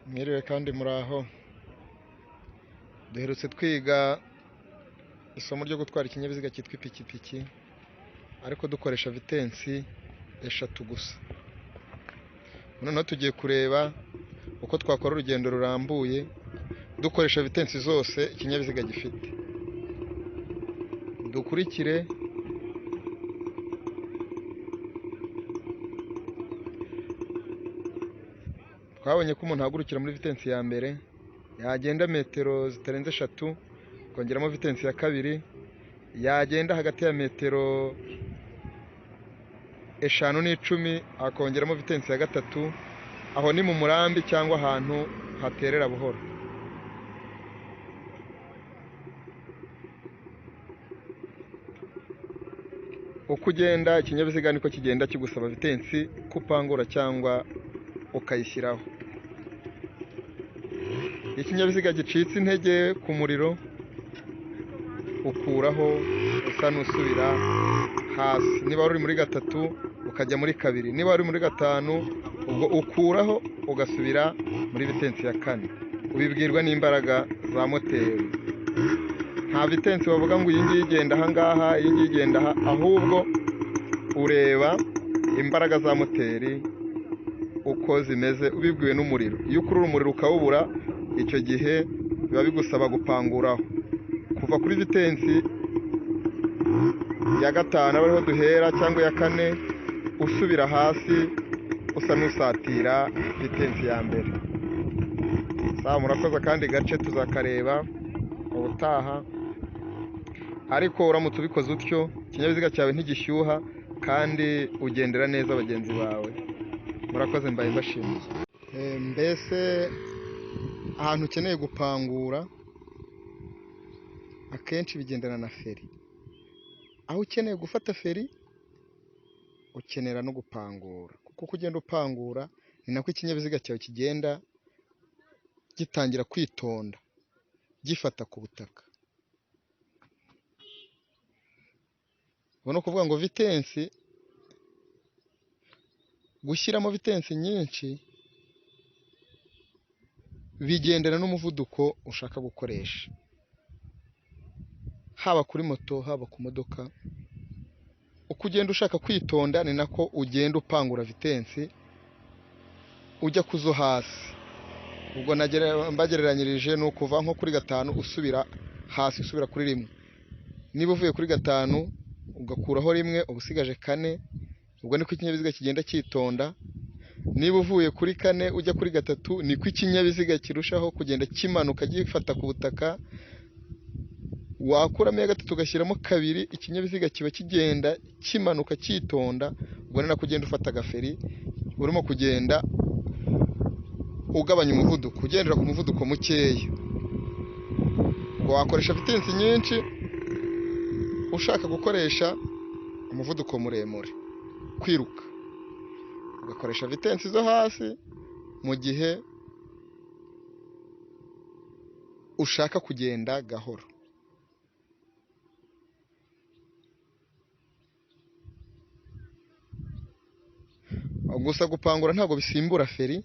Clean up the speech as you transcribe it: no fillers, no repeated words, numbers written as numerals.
Mwiriwe kandi muraho. Duherutse twiga isomo ryo gutwara ikinyabiziga cyitwa ipikipiki, ariko dukoresha vitensi 3 gusa. Noneho tugiye kureba uko twakora urugendo rurambuye dukoresha vitensi zose ikinyabiziga gifite. Dukurikire. Twabonye ko umuntu ahagurukira muri vitensi ya mbere, yagenda metero zitarenze 3, kongeramo vitensi ya kabiri, yagenda hagati ya metero 5 n'10 akongeramo vitensi ya gatatu. Aho ni mu murambi cyangwa ahantu haterera buhoro. Uko ugenda ikinyabiziga niko kigenda kigusaba vitensi kupangura cyangwa ukayishyiraho. Ikinyabiziga gicitse intege ku muriro, ukuraho usa n'usubira hasi. Niba uri muri 3 ukajya muri 2, niba uri muri 5 ubwo ukuraho ugasubira muri vitensi ya 4. Ubibwirwa n'imbaraga za moteri. Nta vitensi bavuga ngo iyi ngiyi igenda aha ngaha, iyi ngiyi igenda aha, ahubwo ureba imbaraga za moteri uko zimeze ubibwiwe n'umuriro. Iyo ukurura umuriro ukawubura, icyo gihe biba bigusaba gupanguraho kuva kuri vitensi ya 5 ariho duhera, cyangwa ya 4, usubira hasi usa n'usatira vitensi ya mbere. Murakoze kandi gace tuzakareba ubutaha. Ariko uramutse ubikoze utyo, ikinyabiziga cyawe ntigishyuha kandi ugendera neza bagenzi bawe. Murakoze, mbaye mbashimiye. Mbese ahantu ukeneye gupangura akenshi bigendana na feri. Aho ukeneye gufata feri ukenera no gupangura, kuko kugenda upangura ni nako ikinyabiziga cyawe kigenda gitangira kwitonda, gifata ku butaka. Ubona kuvuga ngo vitensi, gushyiramo vitensi nyinshi bigendana n'umuvuduko ushaka gukoresha, haba kuri moto haba ku modoka. Uko ugenda ushaka kwitonda ni nako ugenda upangura vitensi ujya kuzo hasi. Ubwo mbagereranyirije ni ukuva nko kuri 5 usubira hasi, usubira kuri 1. Niba uvuye kuri 5 ugakuraho 1 uba usigaje 4. Ubwo niko ikinyabiziga kigenda cyitonda. Niba uvuye kuri 4 ujya kuri 3, niko ikinyabiziga kirushaho kugenda kimanuka gifata ku butaka. Wakuramo ya 3 ugashyiramo 2, ikinyabiziga kiba kigenda kimanuka cyitonda. Ubwo ni nako ugenda ufata agaferi, urimo kugenda ugabanya umuvuduko, ugendera ku muvuduko mukeya. Ubwo wakoresha vitensi nyinshi ushaka gukoresha umuvuduko muremure, kwiruka, ugakoresha vitensi zo hasi mu gihe ushaka kugenda gahoro. Gusa gupangura ntabwo bisimbura feri.